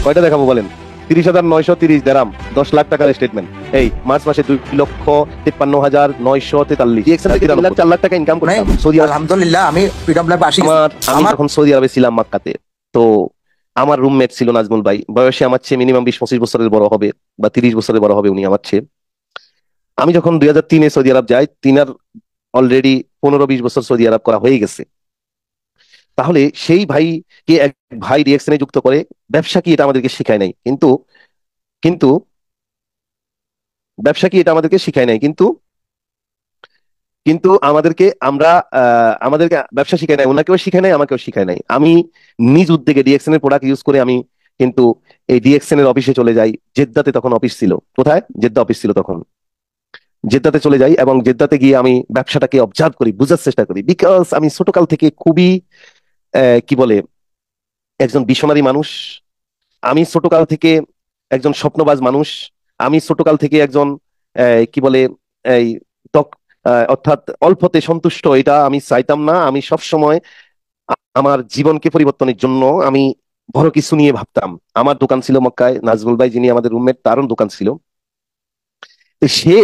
কয়টা দেখাবো বলেন? 30,930 দিরহাম, 10 লাখ টাকার স্টেটমেন্ট। এই মার্চ মাসে 2,56,943 এখান থেকে 4 লাখ টাকা ইনকাম করতাম সৌদি আরব। আলহামদুলিল্লাহ আমি ফ্রিডম ল্যাব আসি। আমি যখন সৌদি আরবে ছিলাম মক্কাতে, তো আমার রুমমেট ছিল নাজমুল ভাই, বয়সে আমার চেয়ে মিনিমাম 20-25 বছরের বড় হবে বা 30 বছরের বড় হবে উনি আমার চেয়ে। আমি যখন 2003-এ সৌদি আরব যাই, তিনার অলরেডি 15-20 বছর সৌদি আরব করা হয়ে গেছে। তাহলে সেই ভাইকে এক ভাই রিয়েকশনে যুক্ত করে, ব্যবসা কি এটা আমাদেরকে শিখায় নাই, কিন্তু কিন্তু ব্যবসা কি এটা আমাদেরকে শিখায় নাই, কিন্তু কিন্তু আমাদেরকে ব্যবসা শিখায় নাই, ওনাকেও শিখায় নাই, আমাকেও শিখায় নাই। আমি নিজ উদ্যোগে ডিএক্সএন এর প্রোডাক্ট ইউজ করে আমি কিন্তু এই ডিএক্সএন এর অফিসে চলে যাই। জেদ্দাতে তখন অফিস ছিল, কোথায়? জেদ্দা অফিস ছিল তখন। জেদ্দাতে চলে যাই এবং জেদ্দাতে গিয়ে আমি ব্যবসাটাকে অবজার্ভ করি, বুঝার চেষ্টা করি। বিকজ আমি ছোটকাল থেকে খুবই কি বলে একজন বিশনারী মানুষ। আমি ছোটকাল থেকে একজন স্বপ্নবাজ মানুষ। আমি ছোটকাল থেকে একজন কি বলে এই অর্থাৎ অল্পতে সন্তুষ্ট, এটা আমি চাইতাম না। আমি সব সময় আমার জীবনকে পরিবর্তনের জন্য আমি বড় কিছু নিয়ে ভাবতাম। আমার দোকান ছিল মক্কায়, নাজমুল ভাই যিনি আমাদের রুমমেট তারও দোকান ছিল। তো সে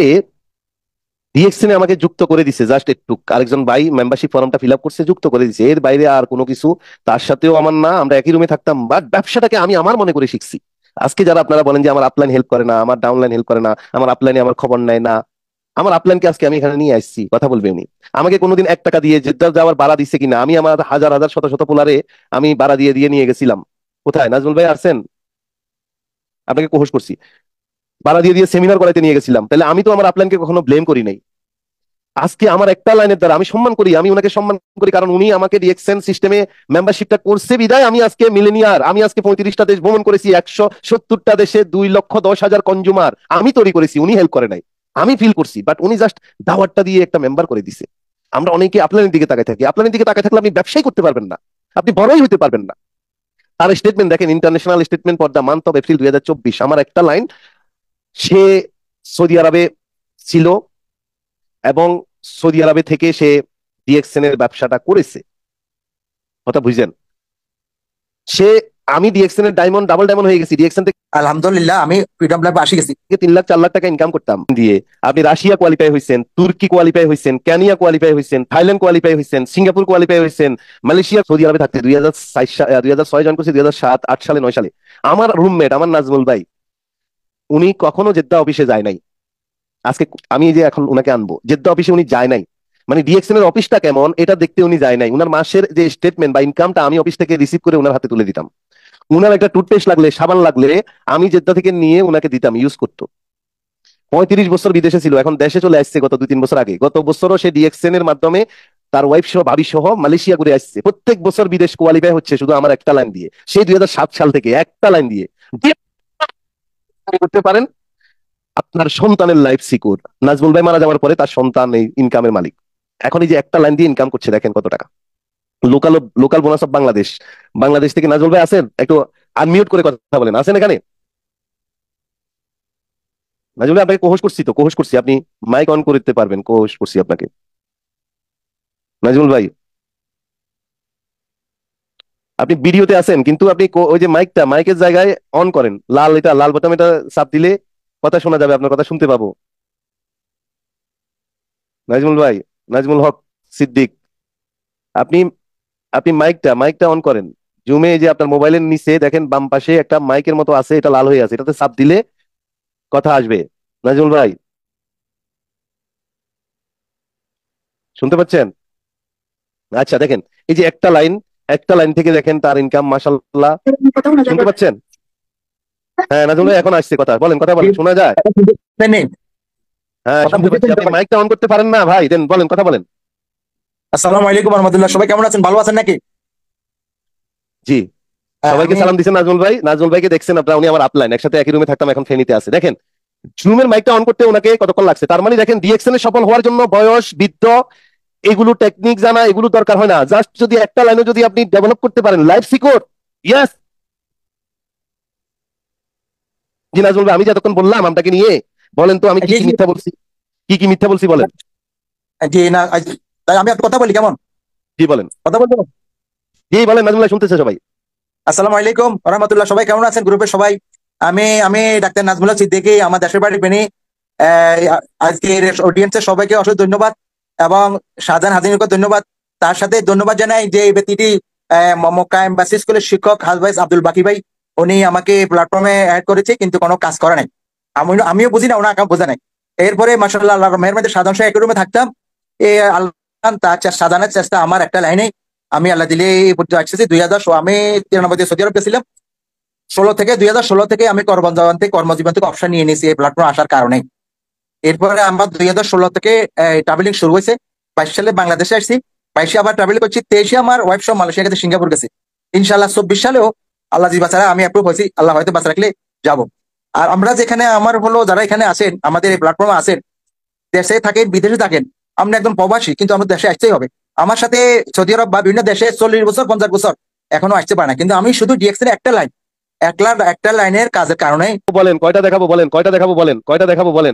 ডিএক্সএনে আমাকে যুক্ত করে দিছে, জাস্ট একটু আরেকজন ভাই মেম্বারশিপ ফর্মটা ফিল আপ করছে, যুক্ত করে দিছে। এর বাইরে আর কোনো কিছু তার সাথেও আমার না, আমরা একই রুমে থাকতাম। বাট ব্যবসাটাকে আমি আমার মনে করে শিখছি। আজকে যারা আপনারা বলেন যে আমার আপলাইন হেল্প করে না, আমার ডাউনলাইন হেল্প করে না, আমার আপলাইনে আমার খবর নেয় না, আমার আপলাইনকে আজকে আমি এখানে নিয়ে আসছি, কথা বলবে উনি। আমাকে কোনোদিন 1 টাকা দিয়ে জেদ্দা যাওয়ার ভাড়া দিছে কিনা? আমি আমার হাজার হাজার শত শত পোলারে আমি ভাড়া দিয়ে দিয়ে নিয়ে গেছিলাম। কোথায় নাজমুল ভাই আসছেন? আপনাকে কোহস করছি, ভাড়া দিয়ে দিয়ে সেমিনার করাইতে নিয়ে গেছিলাম। তাহলে আমি তো আমার আপলাইনকে কখনো ব্লেম করি নাই। আজকে আমার একটা লাইনের দ্বারা আমি সম্মান করি, আমি ওনাকে সম্মান করি, কারণ উনি আমাকে রিয়েকশন সিস্টেমে মেম্বারশিপটা করছে বিদায় আমি আজকে মিলেনিয়ার। আমি আজকে 35টা দেশ ভ্রমণ করেছি, 170টা দেশে 2,10,000 কনজুমার আমি তৈরি করেছি। উনি হেল্প করে নাই, আমি ফিল করছি, বাট উনি জাস্ট দাওয়াতটা দিয়ে একটা মেম্বার করে দিছে। আমরা অনেকে আপনার দিকে তাকায় থাকি। আপনার দিকে তাকায় থাকলে আপনি ব্যবসাই করতে পারবেন না, আপনি বড়ই হইতে পারবেন না। তার স্টেটমেন্ট দেখেন, international statement for the month of April 2024। আমার একটা লাইন, সে সৌদি আরবে ছিল এবং সৌদি আরবে থেকে সে ডিএক্সএন এর ব্যবসাটা করেছে, কথা বুঝছেন? সে আমি ডিএক্সএন এর ডায়মন্ড, ডাবল ডায়মন্ড হয়ে গেছি ডিএক্সএন থেকে। আলহামদুলিল্লাহ আমি ফ্রিডম ল্যাব আসি গেছি। 3 লাখ 4 লাখ টাকা ইনকাম করতাম দিয়ে। আপনি রাশিয়া কোয়ালিফাই হয়েছেন, তুর্কি কোয়ালিফাই হয়েছেন, কেনিয়া কোয়ালিফাই হয়েছেন, থাইল্যান্ড কোয়ালিফাই হয়েছেন, সিঙ্গাপুর কোয়ালিফাই হয়েছেন, মালয়েশিয়া। সৌদি আরবে থাকতে 2006 জয়েন করছি, 2007-8 সালে 9 সালে। আমার রুমমেট আমার নাজমুল ভাই, উনি কখনো জেদ্দা অফিসে যায় নাই। আজকে আমি যে এখন উনাকে আনবো, জেদ্দা অফিসে উনি যায় নাই। মানে ডিএক্সএন এর অফিসটা কেমন এটা দেখতে উনি যায় নাই। উনার মাসের যে স্টেটমেন্ট বা ইনকামটা আমি অফিস থেকে রিসিভ করে উনার হাতে তুলে দিতাম। উনার একটা টুথপেস্ট লাগলে, সাবান লাগলে আমি জেদ্দা থেকে নিয়ে উনাকে দিতাম, ইউজ করতো। 35 বছর বিদেশে ছিল, এখন দেশে চলে আসছে গত 2-3 বছর আগে। গত বছরও সে ডিএক্সএন এর মাধ্যমে তার ওয়াইফ সহ ভাবি সহ মালয়েশিয়া ঘুরে আসছে। প্রত্যেক বছর বিদেশ কোয়ালিফাই হচ্ছে শুধু আমার একটা লাইন দিয়ে, সেই 2007 সাল থেকে একটা লাইন দিয়ে। করতে পারেন, আপনার সন্তানের লাইফ সিকিউর। নাজমুল ভাই মারা যাওয়ার পরে তার সন্তান এই ইনকামের মালিক। এখন এই যে একটা লাইন দিয়ে ইনকাম করছে, দেখেন কত টাকা। Local local bonus of Bangladesh. Bangladesh থেকে নাজমুল ভাই আছেন? একটু আনমিউট করে কথা বলেন, আছেন এখানে? নাজমুল ভাই আপনাকে কোহস করছি, তো কোহস করছি, আপনি মাইক অন করতে পারবেন, কোহস করছি আপনাকে। নাজমুল ভাই আপনি ভিডিওতে আছেন, কিন্তু আপনি ওই যে মাইকটা মাইকের জায়গায় অন করেন, লাল, এটা লাল বোতাম, এটা চাপ দিলে কথা শোনা যাবে, আপনার কথা শুনতে পাবো। নাজমুল ভাই, নাজমুল হক সিদ্দিক, আপনি আপনি মাইকটা মাইকটা অন করেন। জুমে যে আপনার মোবাইলের নিচে দেখেন বাম পাশে একটা মাইকের মতো আছে, এটা লাল হয়ে আছে, এটাতে চাপ দিলে কথা আসবে। নাজমুল ভাই শুনতে পাচ্ছেন? আচ্ছা দেখেন, এই যে একটা লাইন থেকে দেখেন তার ইনকাম মাশাআল্লাহ। শুনতে পাচ্ছেন? হ্যাঁ নাজমুল ভাই এখন আসছে কথা, বলেন, কথা বলেন, শোনা যায়? হ্যাঁ শুনতে পাচ্ছি। আপনি মাইকটা অন করতে পারেন না ভাই, দেন বলেন, কথা বলেন। আসসালামু আলাইকুম রহমতুল্লাহ, সবাই কেমন আছেন? ভালো আছেন নাকি? জি, সবাইকে সালাম দিচ্ছেন নাজমুল ভাই। নাজমুল ভাইকে দেখছেন আপনারা, উনি আমার আপলাইন, একসাথে একই রুমে থাকতাম, এখন ফেনীতে আছে। দেখেন জুমের মাইকটা অন করতে ওনাকে কতক্ষণ লাগছে। তার মানে দেখেন ডিএক্সএন এ সফল হওয়ার জন্য বয়স, বৃদ্ধ, এগুলো টেকনিক জানা এগুলো দরকার হয় না। জাস্ট যদি একটা লাইনে যদি আপনি ডেভেলপ করতে পারেন, লাইফ সিকিউর। ইয়েস জি নাজমুল ভাই, আমি যতক্ষণ বললাম আপনাকে নিয়ে, বলেন তো আমি কি কি মিথ্যা বলছি, কি কি মিথ্যা বলছি বলেন। জি না, তাই আমি একটা কথা বলি, কেমন জি বলেন, কথা বলতে? জি বলেন নাজমুল ভাই, শুনতেছে সবাই। আসসালামু আলাইকুম রহমতুল্লাহ, সবাই কেমন আছেন গ্রুপের সবাই? আমি আমি ডাক্তার নাজমুল সিদ্দিকী, আমার দেশের বাড়ি ফেনী। আজকের অডিয়েন্সের সবাইকে অসংখ্য ধন্যবাদ এবং শাহজাহান হাজিমকে ধন্যবাদ। তার সাথে ধন্যবাদ জানাই যে এই ব্যক্তিটি মক্কা এম্বাসি স্কুলের শিক্ষক হাজভাইস আব্দুল বাকি ভাই। উনি আমাকে প্ল্যাটফর্মে অ্যাড করেছে কিন্তু কোনো কাজ করে নাই। আমিও বুঝি না, ওনাকে বোঝা নাই। এরপরে মাসাল্লাহ আল্লাহর মেহেরবানিতে সাধারণ সাহেব একই রুমে থাকতাম। আল্লাহ তার সাজানোর চেষ্টা আমার একটা লাইনে। আমি আল্লাহ দিলে এই পর্যন্ত আসতেছি 2000, আমি 93 সৌদি আরব গেছিলাম। 2016 থেকে আমি কর্মজীবন থেকে অবসর নিয়ে নিয়েছি এই প্ল্যাটফর্ম আসার কারণে। এরপরে আমার 2016 থেকে ট্রাভেলিং শুরু হয়েছে। 22 সালে বাংলাদেশে আসছি, 22 আবার ট্রাভেল করছি, 23 আমার ওয়াইফ সহ মালয়েশিয়া গেছে, সিঙ্গাপুর গেছে। ইনশাল্লাহ 24 সালেও আল্লাহ জি বাঁচারা আমি অ্যাপ্রুভ হয়েছি, আল্লাহ হয়তো বাঁচা রাখলে যাবো। আর আমরা যেখানে আমার হলো যারা এখানে আছেন, আমাদের এই প্ল্যাটফর্মে আছেন, দেশে থাকেন বিদেশে থাকেন, আমরা একদম প্রবাসী কিন্তু আমাদের দেশে আসতেই হবে। আমার সাথে সৌদি আরব বা বিভিন্ন দেশে 40 বছর 50 বছর এখনো আসতে পারে না, কিন্তু আমি শুধু ডিএক্সের একটা লাইনের কাজের কারণে বলেন কয়টা দেখাবো, বলেন কয়টা দেখাবো, বলেন কয়টা দেখাবো, বলেন।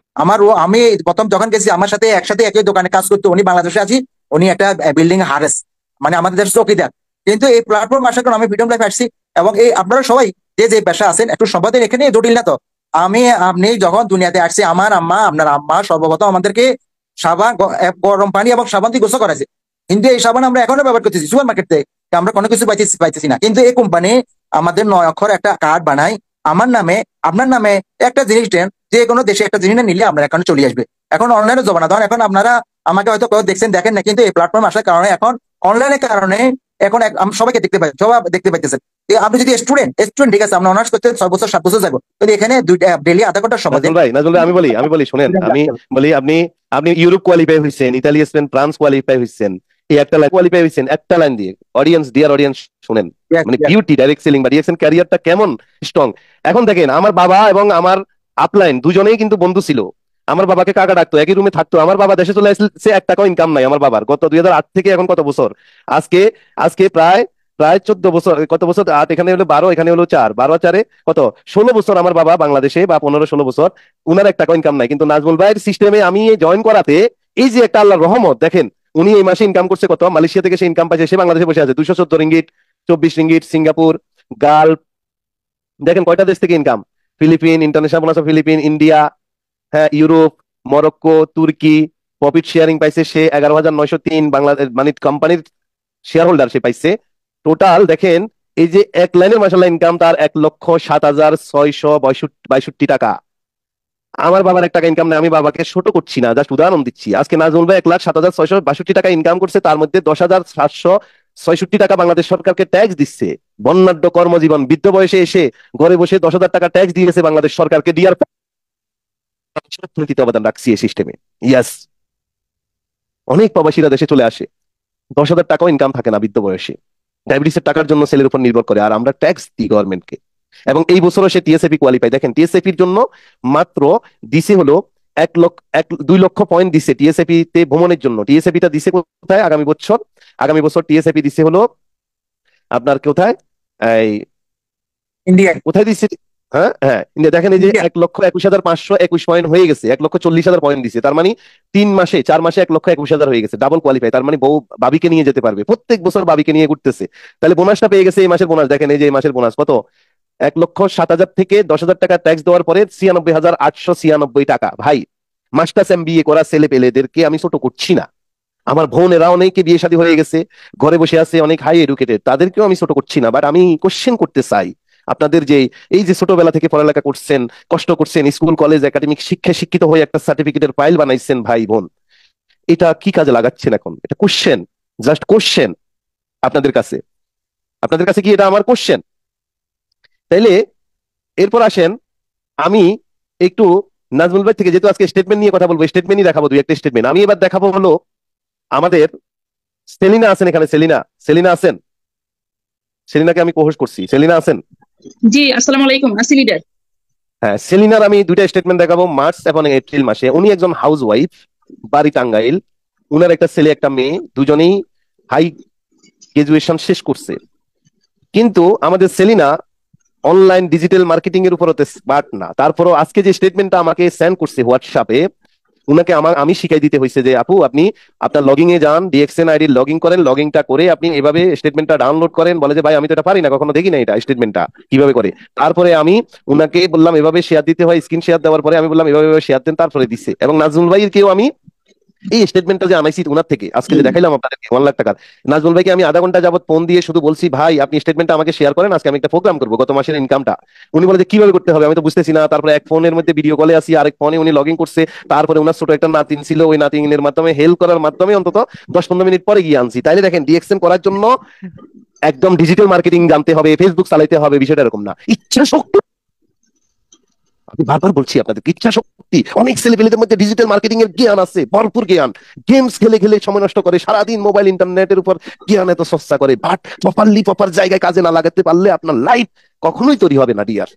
আমি প্রথম যখন গেছি আমার সাথে একসাথে একই দোকানে কাজ করতো, উনি বাংলাদেশে আছি, উনি একটা বিল্ডিং হারেস, মানে আমাদের দেশের চৌকিদার। কিন্তু এই প্ল্যাটফর্ম আসার কারণে আমি ফ্রিডম লাইফ আসছি। এবং এই আপনারা সবাই যে যে পেশা আছেন একটু সবাদের এখানে জটিল না তো। আপনি যখন দুনিয়াতে আসছি, আমার আম্মা আপনার আম্মা সর্বপ্রথম আমাদেরকে গরম পানি এবং সাবান দিয়ে গোসল করাইছে। কিন্তু এই সাবান আমরা এখনো ব্যবহার করতেছি সুপার মার্কেট থেকে, আমরা কোনো কিছু পাইতেছি না। কিন্তু এই কোম্পানি আমাদের 9 অক্ষর একটা কার্ড বানায় আমার নামে আপনার নামে, একটা জিনিস দেন, যে কোনো দেশে একটা জিনিস নিলে আপনার এখানে চলে আসবে। এখন অনলাইনে জমানা ধরেন, এখন আপনারা আমাকে হয়তো কেউ দেখছেন দেখেন না, কিন্তু এই প্ল্যাটফর্ম আসার কারণে এখন অনলাইনের কারণে এখন সবাইকে দেখতে পাই, সবাই দেখতে পাইতেছেন। আপনি যদি স্টুডেন্ট ঠিক আছে, আপনি অনার্স করছেন 6 বছর 7 বছর যাবো, কিন্তু এখানে ডেলি আধা ঘন্টা সময় দেন। নাজমুল ভাই, আমি বলি শুনেন, আমি বলি আপনি ইউরোপ কোয়ালিফাই হয়েছেন, ইতালি স্পেন ফ্রান্স কোয়ালিফাই হয়েছেন, এই একটা লাইন কোয়ালিফাই হয়েছেন একটা লাইন দিয়ে। ডিয়ার অডিয়েন্স শুনেন, Yes, মানে yes. বিউটি ডাইরেক্ট সেলিং বা ডিএক্সএন ক্যারিয়ারটা কেমন স্ট্রং। এখন দেখেন, আমার বাবা এবং আমার আপলাইন দুজনেই কিন্তু বন্ধু ছিল। আমার বাবাকে কাকা ডাকতো, একই রুমে থাকতো। আমার বাবা দেশে চলে আসছে, 1 টাকাও ইনকাম নাই আমার বাবার, গত 2008 থেকে এখন কত বছর, আজকে আজকে প্রায় প্রায় 14 বছর, কত বছর, 8 এখানে হলো 12, এখানে হলো 4, 12 আর 4 কত, 16 বছর আমার বাবা বাংলাদেশে, বা 15-16 বছর, উনার 1 টাকা ইনকাম নাই। কিন্তু নাজমুল ভাইয়ের সিস্টেমে আমি জয়েন করাতে এই যে একটা আল্লাহর রহমত দেখেন, উনি এই মাসে ইনকাম করছে কত, মালয়েশিয়া থেকে সে ইনকাম পাইছে, সে বাংলাদেশে বসে আছে 214 রিঙ্গিট, 24 রিঙ্গিট, সিঙ্গাপুর, গালফ, দেখেন কয়টা দেশ থেকে income, Philippines, international bonus of Philippines, India, হ্যাঁ, ইউরোপ, মরক্কো, তুর্কি, প্রফিট শেয়ারিং পাইছে সে 11,903, বাংলাদেশ মানে কোম্পানির শেয়ার হোল্ডার সে পাইছে। টোটাল দেখেন, এই যে এক লাইনের মাসাল্লাহ ইনকাম তার 1,07,662 টাকা। আমার বাবার 1 টাকা ইনকাম নেই, আমি বাবাকে ছোট করছি না, জাস্ট উদাহরণ দিচ্ছি। আজকে নাজমুল ভাই 1,07,662 টাকা ইনকাম করছে, তার মধ্যে 10,766 টাকা বাংলাদেশ সরকারকে ট্যাক্স দিচ্ছে। বর্ণাঢ্য কর্মজীবন, বৃদ্ধ বয়সে এসে ঘরে বসে 10,000 টাকা ট্যাক্স দিয়েছে বাংলাদেশ সরকারকে, ডিআর অর্থনীতিতে অবদান রাখছি এই সিস্টেমে। ইয়াস, অনেক প্রবাসীরা দেশে চলে আসে, 10,000 টাকাও ইনকাম থাকে না বৃদ্ধ বয়সে, ডায়াবেটিসের টাকার জন্য সেলের উপর নির্ভর করে, আর আমরা ট্যাক্স দিই গভর্নমেন্টকে। এবং এই বছরও সে টিএসএপি কোয়ালিফাই। দেখেন টিএসএপির জন্য মাত্র দিছে হলো 2 লক্ষ পয়েন্ট দিছে টিএসএপি তে ভ্রমণের জন্য। টিএসএপিটা দিছে কোথায়, আগামী বছর টিএসএপি দিছে হলো আপনার কোথায়, এই ইন্ডিয়া। কোথায় দিচ্ছে, হ্যাঁ হ্যাঁ ইন্ডিয়া। দেখেন এই যে ইন্ডিয়া। 1,21,521 পয়েন্ট হয়ে গেছে, 1,40,000 পয়েন্ট দিছে, তার মানে 3 মাসে 4 মাসে 1,21,000 হয়ে গেছে, ডাবল কোয়ালিফাই। তার মানে বউ বাবিকে নিয়ে যেতে পারবে, প্রত্যেক বছর বাবিকে নিয়ে ঘুরতেছে। তাহলে বোনাসটা পেয়ে গেছে, এই মাসের বোনাস দেখেন, এই যে এই মাসের বোনাস কত, 1,07,000 থেকে 10,000 টাকা ট্যাক্স দেওয়ার পরে 96,896 টাকা। ভাই, মাস্টার্স এমবিএ করা ছেলে পেলেদেরকে আমি ছোট করছি না, আমার বোনেরা অনেকে বিয়ে শাদী হয়ে গেছে, ঘরে বসে আছে, অনেক হাই এডুকেটেড, তাদেরকেও আমি ছোট করছি না। বাট আমি কোশ্চেন করতে চাই, আপনাদের যে এই যে ছোটবেলা থেকে পড়ালেখা করছেন, কষ্ট করছেন, স্কুল কলেজ একাডেমিক শিক্ষায় শিক্ষিত হয়ে একটা সার্টিফিকেটের ফাইল বানাইছেন, ভাই বোন, এটা কি কাজে লাগাচ্ছেন এখন? এটা কোশ্চেন, জাস্ট কোশ্চেন আপনাদের কাছে। আপনাদের কাছে কি এটা আমার কোশ্চেন? তাইলে এরপর আসেন, আমি একটু নাজমুল ভাই থেকে, যেহেতু আজকে স্টেটমেন্ট নিয়ে কথা বলবো, স্টেটমেন্টই দেখাবো, 2 একটা স্টেটমেন্ট আমি এবার দেখাবো। হলো আমাদের সেলিনা আছেন এখানে, সেলিনা আছেন, সেলিনাকে আমি কোহোস্ট করছি, সেলিনা আছেন? জি, আসসালামু আলাইকুম। আসি লিডার। হ্যাঁ, সেলিনার আমি 2টা স্টেটমেন্ট দেখাবো। মার্চ এবং এপ্রিল মাসে উনি একজন হাউস ওয়াইফ, বাড়ি টাঙ্গাইল, উনার একটা ছেলে একটা মেয়ে, দুজনেই হাই গ্রাজুয়েশন শেষ করছে। কিন্তু আমাদের সেলিনা অনলাইন ডিজিটাল মার্কেটিং এর উপর স্মার্ট না। তারপরও আজকে যে স্টেটমেন্টটা আমাকে সেন্ড করছে হোয়াটসঅ্যাপে, উনাকে আমি শিখাই দিতে হয়েছে যে আপু আপনি আপনার লগিং এ যান, ডিএক্সএন আইডি লগইন করেন, লগইনটা করে আপনি এভাবে স্টেটমেন্টটা ডাউনলোড করেন। বলে যে ভাই আমি তো এটা পারি না, কখনো দেখি না এটা স্টেটমেন্টটা কিভাবে করে। তারপরে আমি উনাকে বললাম এভাবে শেয়ার দিতে হয়, স্ক্রিন শেয়ার দেওয়ার পরে আমি বললাম এভাবে শেয়ার দেন, তারপরে দিচ্ছে। এবং নাজমুল ভাইয়ের কেউ আমি এই স্টেটমেন্টটা যে আনাইছি উনার থেকে, আজকে যে দেখাইলাম আপনাদেরকে 1 লাখ টাকার, নাজমুল ভাইকে আমি আধা ঘন্টা যাবত ফোন দিয়ে শুধু বলছি ভাই আপনি স্টেটমেন্টটা আমাকে শেয়ার করেন, আজকে আমি একটা প্রোগ্রাম করবো গত মাসের ইনকামটা। উনি বলে যে কিভাবে করতে হবে, আমি তো বুঝতেছি না। তারপরে এক ফোনের মধ্যে ভিডিও কলে আসি, আরেক ফোনে উনি লগ ইন করছে। তারপরে উনার ছোট একটা নাতিন ছিল, ওই নাতিনের মাধ্যমে হেল্প করার মাধ্যমে অন্তত 10-15 মিনিট পরে গিয়ে আনছি। তাইলে দেখেন ডিএক্সএন করার জন্য একদম ডিজিটাল মার্কেটিং জানতে হবে, ফেসবুক চালাইতে হবে, বিষয়টা এরকম না। ইচ্ছা শক্তি, আমি বারবার বলছি আপনাদের, ইচ্ছা শক্তি। অনেক ছেলেপেলেদের মধ্যে ডিজিটাল মার্কেটিং এর জ্ঞান আছে, ভরপুর জ্ঞান। গেমস খেলে খেলে সময় নষ্ট করে, সারাদিন মোবাইল ইন্টারনেটের উপর জ্ঞান এত চর্চা করে, বাট প্রপার জায়গায় কাজে না লাগাতে পারলে আপনার লাইফ কখনোই তৈরি হবে না ডিয়ার।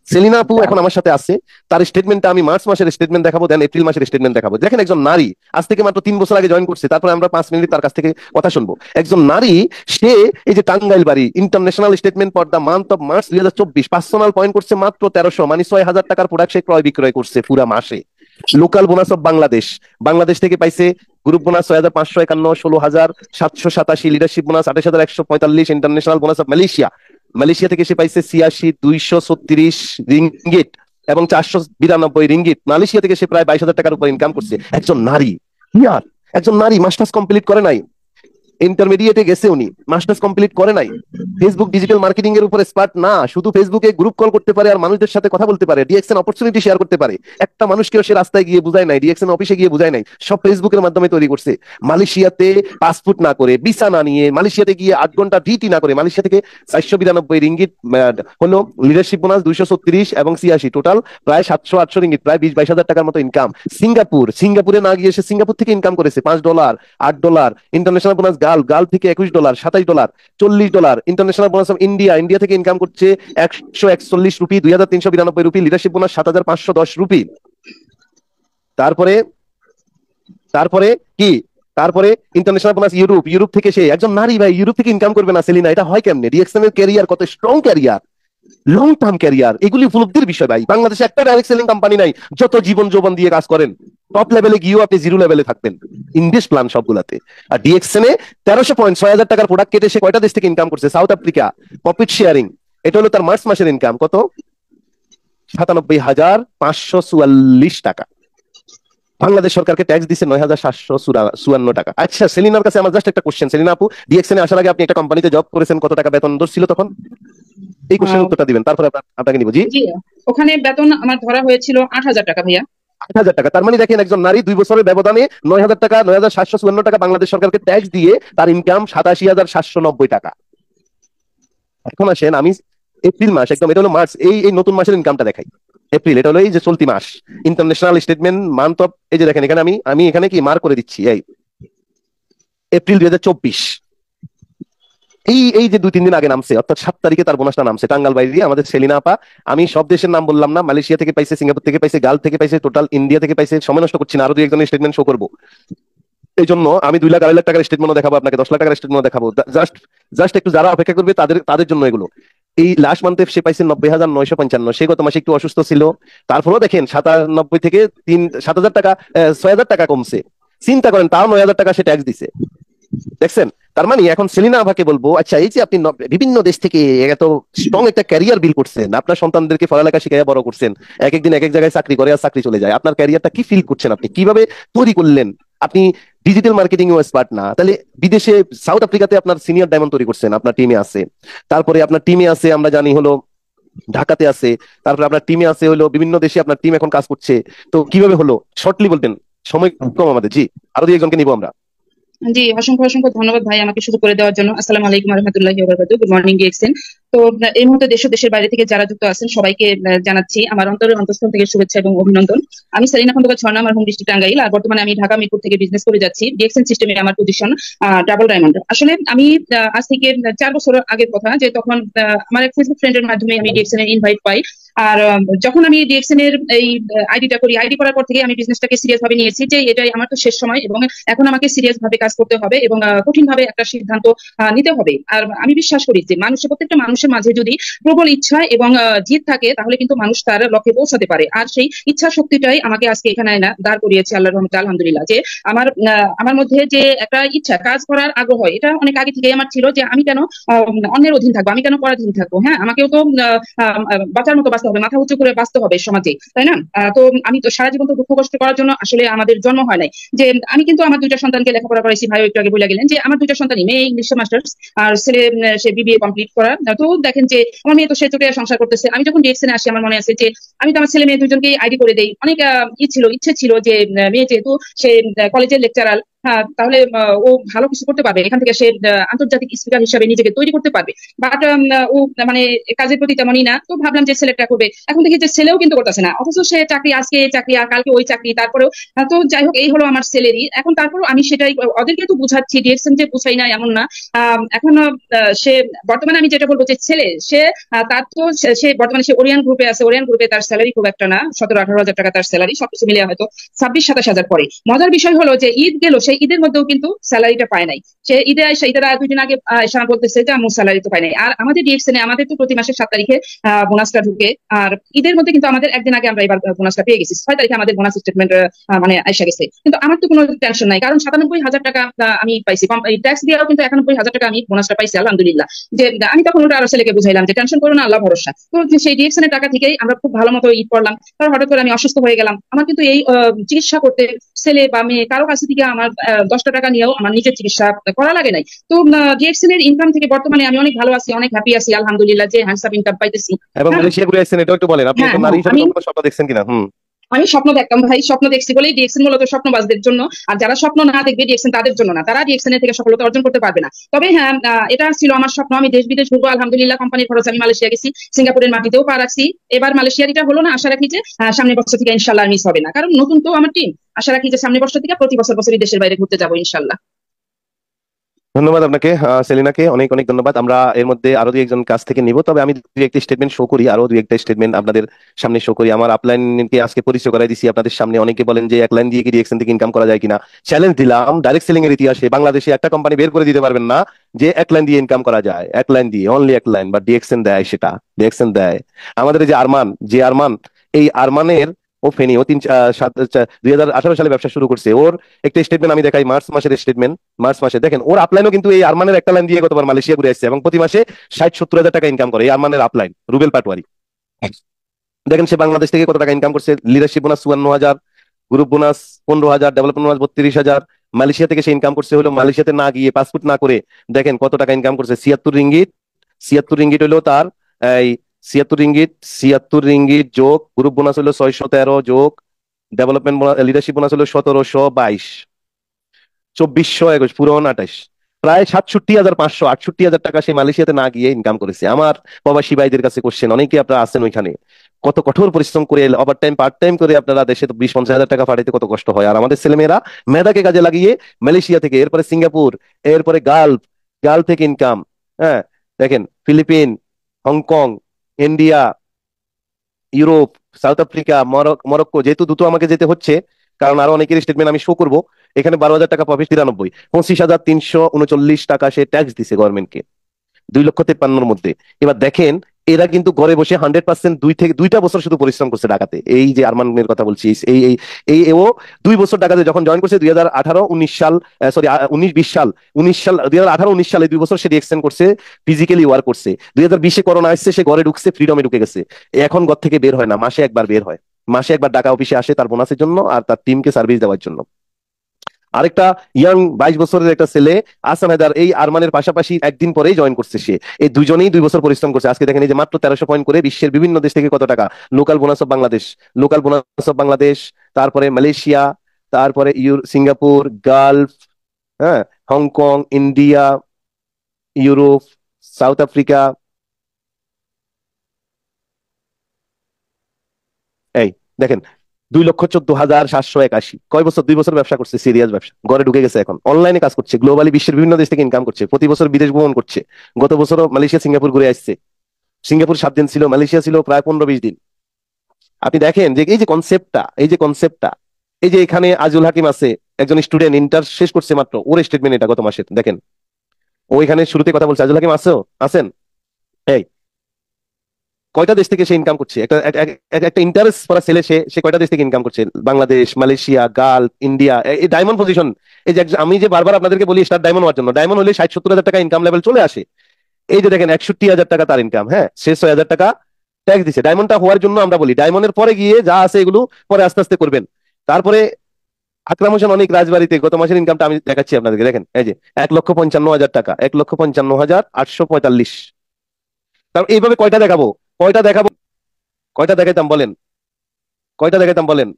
সেলিনা আপু এখন আমার সাথে আছে, তার স্টেটমেন্টটা আমি মার্চ মাসের স্টেটমেন্ট দেখাবো, দেন এপ্রিল মাসের স্টেটমেন্ট দেখাবো। দেখেন একজন নারী আজ থেকে মাত্র 3 বছর আগে জয়েন করছে, তারপরে আমরা 5 মিনিট তার কাছ থেকে কথা শুনবো। একজন নারী, সে এই যে টাঙ্গাইল বাড়ি, international statement for the month of March 2024, personal point করছে মাত্র 1300, মানে 6000 টাকার প্রোডাক্ট সে ক্রয় বিক্রয় করছে পুরা মাসে। লোকাল বোনাস অফ বাংলাদেশ থেকে পাইছে group bonus 6551, 16787, leadership bonus 28145, international bonus of Malaysia থেকে সে পাইছে 82,236 রিঙ্গিট এবং 492 রিঙ্গিট। মালয়েশিয়া থেকে সে প্রায় 22,000 টাকার উপর ইনকাম করছে। একজন নারী, ইয়ার একজন নারী মাস্টার্স কমপ্লিট করে নাই, ইন্টারমিডিয়েটে গেছে, উনি মাস্টার্স কমপ্লিট করে নাই। ফেসবুক ডিজিটাল মার্কেটিং এর উপর এক্সপার্ট না, শুধু ফেসবুকে গ্রুপ কল করতে পারে আর মানুষদের সাথে কথা বলতে পারে, ডিএক্সএন অপরচুনিটি শেয়ার করতে পারে। একটা মানুষকেও সে রাস্তায় গিয়ে বুঝায় নাই, ডিএক্সএন অফিসে গিয়ে বুঝায় নাই, সব ফেসবুকের মাধ্যমে তৈরি করছে। মালয়েশিয়াতে পাসপোর্ট না করে, ভিসা না নিয়ে, মালয়েশিয়াতে গিয়ে 8 ঘন্টা ডিউটি না করে, মালয়েশিয়া থেকে 492 রিঙ্গিট হলো লিডারশিপ বোনাস 236 এবং 86, টোটাল প্রায় 700-800 রিঙ্গিট, প্রায় 20-22 হাজার টাকার মতো ইনকাম। সিঙ্গাপুরে না গিয়ে সে সিঙ্গাপুর থেকে ইনকাম করেছে $5, $8। ইন্টারন্যাশনাল বোনাস গাল থেকে $21, $27, $40। ইন্টারন্যাশনাল বোনাস অফ ইন্ডিয়া থেকে ইনকাম করছে 141 rupee, 2392 rupee. Leadership bonus 7510 rupee. তারপরে কি, তারপরে ইন্টারন্যাশনাল বোনাস ইউরোপ থেকে, সে একজন নারী ভাই ইউরোপ থেকে ইনকাম করবে না সেলিনা, এটা হয় কেমনে? ডিএক্সএন এর ক্যারিয়ার কত strong career, long term career, এগুলি উপলব্ধির বিষয় ভাই। বাংলাদেশে একটা ডাইরেক্ট সেলিং কোম্পানি নাই, যত জীবন যৌবন দিয়ে কাজ করেন টপ লেভেলে গিয়েও আপনি জিরো লেভেলে থাকবেন, ইনভেস্ট প্ল্যান সবগুলাতে। আর ডিএক্সএন এ 1300 পয়েন্ট, 6000 টাকার প্রোডাক্ট কেটে সে কয়টা দেশ থেকে ইনকাম করছে? South Africa, profit sharing. এটা হলো তার মার্চ মাসের ইনকাম, কত? 97,544 টাকা। বাংলাদেশ সরকারকে ট্যাক্স দিচ্ছে 9,754 টাকা। আচ্ছা সেলিনার কাছে আমার জাস্ট একটা কোশ্চেন, সেলিনা আপু ডিএক্সএন এ আসার আগে আপনি একটা কোম্পানিতে জব করেছেন, কত টাকা বেতন ছিল তখন? এই কোশ্চেনের উত্তরটা দিবেন, তারপরে আপনাকে নিব। জি, ওখানে বেতন আমার ধরা হয়েছিল 8,000 টাকা ভাইয়া। 8,000 টাকা। তার মানে দেখেন একজন নারী 2 বছরের ব্যবধানে 9,000 টাকা, 9,754 টাকা বাংলাদেশ সরকারকে ট্যাক্স দিয়ে তার ইনকাম 87,790 টাকা। এখন আসেন আমি এপ্রিল মাস, একদম এটা হলো মার্চ, এই নতুন মাসের ইনকামটা দেখাই। এপ্রিল, এটা হলো এই যে চলতি মাস, ইন্টারন্যাশনাল স্টেটমেন্ট মান্থ অফ, এই যে দেখেন এখানে আমি এখানে কি মার্ক করে দিচ্ছি, এই এপ্রিল 2024। এই যে 2-3 দিন আগে নামছে, অর্থাৎ 7 তারিখে তার বোনাসটা নামছে টাঙ্গাইল বাইরে আমাদের সেলিনা আপা। আমি সব দেশের নাম বললাম না, মালয়েশিয়া থেকে পাইছে, সিঙ্গাপুর থেকে পাইছে, গাল থেকে পাইছে, টোটাল ইন্ডিয়া থেকে পাইছে। সময় নষ্ট করছি না, আরো 2-1 জনের স্টেটমেন্ট শো করবো। এই জন্য আমি 2 লাখ 2.5 লাখ টাকার স্টেটমেন্টও দেখাবো আপনাকে, 10 লাখ টাকার স্টেটমেন্ট দেখাবো। জাস্ট একটু যারা অপেক্ষা করবে তাদের জন্য এগুলো। এই লাস্ট মান্থে সে পাইছে 90,955। সে গত মাসে একটু অসুস্থ ছিল, তারপরেও দেখেন 97 থেকে 7,000 টাকা, 6,000 টাকা কমছে। চিন্তা করেন, তাও 9,000 টাকা সে ট্যাক্স দিছে, দেখছেন? তার মানে এখন সেলিনা আভাকে বলবো, আচ্ছা এই যে আপনি বিভিন্ন দেশ থেকে এত স্ট্রং একটা ক্যারিয়ার বিল্ড করছেন, আপনার সন্তানদেরকে পড়ালেখা শিখাইয়া বড় করছেন, এক একদিন এক এক জায়গায় চাকরি করে আর চাকরি চলে যায়, আপনার ক্যারিয়ারটা কি ফিল করছেন? আপনি কিভাবে তৈরি করলেন? আপনি ডিজিটাল মার্কেটিং এও এক্সপার্ট না, তাহলে বিদেশে সাউথ আফ্রিকাতে আপনার সিনিয়র ডায়মন্ড তৈরি করছেন, আপনার টিমে আছে। তারপরে আপনার টিমে আছে আমরা জানি হলো ঢাকাতে আছে, তারপরে আপনার টিমে আছে হলো বিভিন্ন দেশে আপনার টিম এখন কাজ করছে। তো কিভাবে হলো শর্টলি বলতেন, সময় কম আমাদের। জি, আরো 2-1 জনকে নিবো আমরা। জি, অসংখ্য ধন্যবাদ ভাই আমাকে সুযোগ করে দেওয়ার জন্য। আসসালামু আলাইকুম ওয়া রাহমাতুল্লাহি ওয়া বারাকাতুহু। Good morning DXN. তো এই মুহূর্তে দেশের বাইরে থেকে যারা যুক্ত আছেন সবাইকে জানাচ্ছি আমার অন্তঃস্থল থেকে শুভেচ্ছা এবং অভিনন্দন। আমি সেলিনা খন্দকার ঝর্ণা, আমার হোম ডিস্ট্রিক্ট টাঙ্গাইল, আর বর্তমানে আমি ঢাকা মিরপুর থেকে বিজনেস করে যাচ্ছি। ডিএক্সএন সিস্টেমে আমার পজিশন ডাবল ডায়মন্ড। আসলে আমি আজ থেকে 4 বছর আগের কথা, যে তখন আমার এক ফেসবুক ফ্রেন্ডের মাধ্যমে আমি ডিএক্সএন এর ইনভাইট পাই। আর যখন আমি ডিএক্সএন এর এই আইডিটা করি, আইডি করার পর থেকে আমি বিজনেসটাকে সিরিয়াস ভাবে নিয়েছি যে এটাই আমার তো শেষ সময় এবং এখন আমাকে সিরিয়াস ভাবে কাজ করতে হবে এবং কঠিন ভাবে একটা সিদ্ধান্ত নিতে হবে। আর আমি বিশ্বাস করি যে প্রত্যেকটা মানুষের মাঝে যদি প্রবল ইচ্ছা এবং জিদ থাকে তাহলে কিন্তু মানুষ তার লক্ষ্যে পৌঁছাতে পারে। আর সেই ইচ্ছা শক্তিটাই আমাকে আজকে এখানে দাঁড় করিয়েছে আল্লাহর রহমতে, আলহামদুলিল্লাহ। যে আমার মধ্যে যে একটা ইচ্ছা, কাজ করার আগ্রহ, এটা অনেক আগে থেকেই আমার ছিল যে আমি কেন অন্যের অধীন থাকবো, আমি কেন পরাধীন থাকবো। হ্যাঁ, আমাকেও তো বাঁচার মতো বাঁচতে হবে, মাথা উঁচু করে বাঁচতে হবে সমাজে, তাই না? তো আমি তো সারা জীবন তো দুঃখ কষ্ট করার জন্য আসলে আমাদের জন্ম হয় নাই। যে আমি কিন্তু আমার দুইটা সন্তানকে লেখাপড়া করাইছি, ভাই একটু আগে বলে গেলেন যে আমার দুইটা সন্তানই, মেয়ে ইংলিশে মাস্টার্স আর ছেলে সে বিবিএ কমপ্লিট করা। তো দেখেন যে আমার মেয়ে তো সে চোখে সংসার করতেছে। আমি যখন ডিএক্সএনে আসি আমার মনে আছে যে আমি তো আমার ছেলে মেয়ে দুজনকে আইডি করে দেই। অনেক ইচ্ছে ছিল যে মেয়ে যেহেতু সে কলেজের লেকচারার, হ্যাঁ, তাহলে ও ভালো কিছু করতে পারবে, এখান থেকে সে আন্তর্জাতিক স্পিকার হিসাবে নিজেকে তৈরি করতে পারবে। বাট ও মানে কাজের প্রতি তেমনই না। তো ভাবলাম যে ছেলেটা করবে, এখন দেখি যে ছেলেও কিন্তু করতেছে না, অথচ সে চাকরি, আজকে এই চাকরি আর কালকে ওই চাকরি। তারপরেও তো যাই হোক, এই হলো আমার স্যালারি। এখন তারপরেও আমি সেটাই ওদেরকে তো বুঝাচ্ছি, ডিএক্সএন যে বুঝাই না এমন না। এখন সে বর্তমানে আমি যেটা বলবো যে ছেলে সে তার তো সে বর্তমানে সে ওরিয়ান গ্রুপে আছে। ওরিয়ান গ্রুপে তার স্যালারি খুব একটা না, 17-18 হাজার টাকা তার স্যালারি, সবকিছু মিলিয়ে হয়তো 26-27 হাজার পরে। মজার বিষয় হলো যে ঈদ গেল, সেই ঈদের মধ্যেও কিন্তু স্যালারিটা পায় নাই। সে ঈদের 2 দিন আগে এসে বলতেছে যে আমার স্যালারি তো পাই নাই। আর আমাদের ডিএক্সএনে আমাদের তো প্রতি মাসের 7 তারিখে বোনাসটা ঢুকে, আর ঈদের মধ্যে কিন্তু আমাদের একদিন আগে আমরা এবার বোনাসটা পেয়ে গেছি। 6 তারিখে আমাদের বোনাস স্টেটমেন্ট মানে এসে গেছে। কিন্তু আমার তো কোনো টেনশন নাই, কারণ 97,000 টাকা আমি পাইছি, ট্যাক্স দিয়েও কিন্তু 91,000 টাকা আমি বোনাসটা পাইছি, আলহামদুলিল্লাহ। যে আমি তখন ওটা আরো ছেলেকে বুঝাইলাম যে টেনশন করো না, আল্লাহ ভরসা। তো সেই ডিএক্সএন এর টাকা থেকেই আমরা খুব ভালো মতো ঈদ করলাম। তারপর হঠাৎ করে আমি অসুস্থ হয়ে গেলাম। আমার কিন্তু এই চিকিৎসা করতে ছেলে বা মেয়ে কারো কাছে থেকে আমার 10টা টাকা নিয়েও আমার নিজের চিকিৎসা করা লাগে নাই। তো ডিএক্সএন এর ইনকাম থেকে বর্তমানে আমি অনেক ভালো আছি, অনেক হ্যাপি আছি, আলহামদুলিল্লাহ, যে হ্যান্ডসাম ইনকাম পাইতেছি। এবং হ্যাঁ, মালয়েশিয়া ঘুরে আসছেন, এটাও একটু বলেন। আপনি হ্যাঁ, একজন নারী হ্যাঁ, হিসেবে কখনো স্বপ্ন দেখছেন কিনা? আমি স্বপ্ন দেখতাম ভাই, স্বপ্ন দেখছি বলেই ডিএক্সএন মূলত স্বপ্নবাজদের জন্য। আর যারা স্বপ্ন না দেখবে ডিএক্সএন তাদের জন্য না, তারা ডিএক্সএন থেকে সফলতা অর্জন করতে পারবে না। তবে হ্যাঁ, এটা ছিল আমার স্বপ্ন, আমি দেশ বিদেশ ঘুরবো, আলহামদুলিল্লাহ। কোম্পানির খরচ আমি মালয়েশিয়া গেছি, সিঙ্গাপুরের মাটিতেও পা রাখছি। এবার মালয়েশিয়ার এটা হলো না, আশা রাখি যে সামনের বছর থেকে ইনশাল্লাহ মিস হবে না, কারণ নতুন তো আমার টিম। আশা রাখি যে সামনের বছর থেকে প্রতি বছরই দেশের বাইরে ঘুরতে যাবো ইনশাল্লাহ। ধন্যবাদ আপনাকে, সেলিনাকে অনেক অনেক ধন্যবাদ। আমরা এর মধ্যে আরো দুই একজন কাছ থেকে নিব, তবে আমি দুই একটি স্টেটমেন্ট শো করি, আরো দুই একটা স্টেটমেন্ট আপনাদের সামনে শো করি। আমার আপলাইনকে আজকে পরিচয় করাই দিছি আপনাদের সামনে। অনেকে বলেন যে এক লাইন দিয়ে কি ডিএক্সএন থেকে ইনকাম করা যায় কিনা। চ্যালেঞ্জ দিলাম, ডাইরেক্ট সেলিং এর ইতিহাসে বাংলাদেশে একটা কোম্পানি বের করে দিতে পারবেন না যে এক লাইন দিয়ে ইনকাম করা যায়, এক লাইন দিয়ে, অনলি এক লাইন। বা ডিএক্সএন দেয়, সেটা ডিএক্সএন দেয়। আমাদের এই যে আরমান, এই আরমানের, ও ফেনী, ও 2018 সালে ব্যবসা শুরু করছে। ওর একটা স্টেটমেন্ট আমি দেখাই, মার্চ মাসের স্টেটমেন্ট। মার্চ মাসে দেখেন ওর আপলাইনও কিন্তু এই আরমানের একটা লাইন দিয়ে গতবার মালয়েশিয়া ঘুরে আসছে এবং প্রতি মাসে 60-70 হাজার টাকা ইনকাম করে এই আরমানের আপলাইন, রুবেল পাটওয়ারি। দেখেন সে বাংলাদেশ থেকে কত টাকা ইনকাম করছে। Leadership bonus 54,000, group bonus 15,000, development bonus 32,000। Malaysia থেকে সে ইনকাম করছে হলো, মালয়েশিয়াতে না গিয়ে পাসপোর্ট না করে দেখেন কত টাকা ইনকাম করছে, 76 রিঙ্গিত। 76 রিঙ্গিত হলো তার এই 76 রিঙ্গিত যোগ গ্রুপ বোনাস হলো 613, যোগ ডেভেলপমেন্ট লিডারশিপ বোনাস হলো 1722, 2421, পুরো 28, প্রায় 67,500, 68,000 টাকা সে মালয়েশিয়াতে না গিয়ে ইনকাম করেছে। আমার প্রবাসী ভাইদের কাছে কোশ্চেন, অনেকে আপনারা আছেন ওইখানে, কত কঠোর পরিশ্রম করে ওভার টাইম পার্ট টাইম করে আপনারা দেশে 20-50 হাজার টাকা পাঠাইতে কত কষ্ট হয়। আর আমাদের ছেলেমেয়েরা মেধাকে কাজে লাগিয়ে মালয়েশিয়া থেকে, এরপরে সিঙ্গাপুর, এরপরে গালফ থেকে ইনকাম। হ্যাঁ, দেখেন Philippines, Hong Kong, India, Europe, south Africa, Morocco, যেহেতু দ্রুত আমাকে যেতে হচ্ছে কারণ আরো অনেকের স্টেটমেন্ট আমি শো করবো। এখানে 12,000 টাকা প্রফিট, 93, 25,339 টাকা সে ট্যাক্স দিছে গভর্নমেন্টকে 2,53,000-এর মধ্যে। এবার দেখেন এরা কিন্তু ঘরে বসে 100% 2 বছর শুধু পরিশ্রম করছে ঢাকাতে। এই যে আরমানের কথা বলছি, এই এই এই ও 2 বছর ঢাকাতে যখন জয়েন করছে 2018-19 সাল, সরি 19-20 সাল, 2018-19 সালে 2 বছর সে এক্সটেন্ড করছে, ফিজিক্যালি ওয়ার্ক করছে। 2020-এ করোনা আসছে, সে ঘরে ঢুকছে, ফ্রিডমে ঢুকে গেছে। এখন ঘর থেকে বের হয় না, মাসে একবার বের হয়, মাসে একবার ঢাকা অফিসে আসে তার বোনাসের জন্য আর তার টিমকে সার্ভিস দেওয়ার জন্য। আরেকটা ইয়াং 22 বছরের একটা ছেলে আসান হায়দার, এই আরমানের পাশাপাশি একদিন পরেই জয়েন করছে সে। এই দুজনেই 2 বছর পরিশ্রম করছে। আজকে দেখেন এই যে মাত্র 1300 পয়েন্ট করে বিশ্বের বিভিন্ন দেশ থেকে কত টাকা, লোকাল বোনাস অফ বাংলাদেশ, তারপরে মালয়েশিয়া, তারপরে সিঙ্গাপুর, গালফ, হ্যাঁ, Hong Kong, India, Europe, south Africa. এই দেখেন 2,14,781, কয় বছর, 2 বছর ব্যবসা করছে, সিরিয়াস ব্যবসা, ঘরে ঢুকে গেছে, এখন অনলাইনে কাজ করছে, গ্লোবালি বিশ্বের বিভিন্ন দেশ থেকে ইনকাম করছে, প্রতি বছর বিদেশ ভ্রমণ করছে। গত বছরও মালয়েশিয়া সিঙ্গাপুর ঘুরে আসছে। সিঙ্গাপুর 7 দিন ছিল, মালয়েশিয়া ছিল প্রায় 15-20 দিন। আপনি দেখেন যে এই যে কনসেপ্টটা এই যে এখানে আজুল হাকিম আছে, একজন স্টুডেন্ট ইন্টার শেষ করছে মাত্র, ওর স্টেটমেন্ট এটা গত মাসের, দেখেন ও এখানে শুরুতে কথা বলছে। আজুল হাকিম আছেন? এই কয়টা দেশ থেকে সে ইনকাম করছে? একটা ইন্টারেস্ট করা ছেলে, সে সে কয়টা দেশ থেকে ইনকাম করছে? Bangladesh, Malaysia, Gulf, India. এই ডায়মন্ড পজিশন, এই যে আমি যে বারবার আপনাদেরকে বলি স্টার ডায়মন্ড হওয়ার জন্য, ডায়মন্ড হলে 60-70 হাজার টাকা ইনকাম লেভেল চলে আসে। এই যে দেখেন 61,000 টাকা তার ইনকাম, হ্যাঁ, সে 6,000 টাকা ট্যাক্স দিছে। ডায়মন্ডটা হওয়ার জন্য আমরা বলি ডায়মন্ডের পরে গিয়ে যা আছে এগুলো পরে আস্তে আস্তে করবেন। তারপরে আকরাম হোসেন অনেক রাজবাড়িতে গত মাসের ইনকামটা আমি দেখাচ্ছি আপনাদেরকে, দেখেন এই যে 1,55,000 টাকা, 1,55,845। তার এইভাবে কয়টা দেখাবো? কয়টা দেখাবো? কয়টা দেখাইতাম বলেন? কয়টা দেখাইতাম বলেন?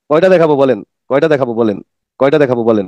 কয়টা দেখাবো বলেন? কয়টা দেখাবো বলেন? কয়টা দেখাবো বলেন?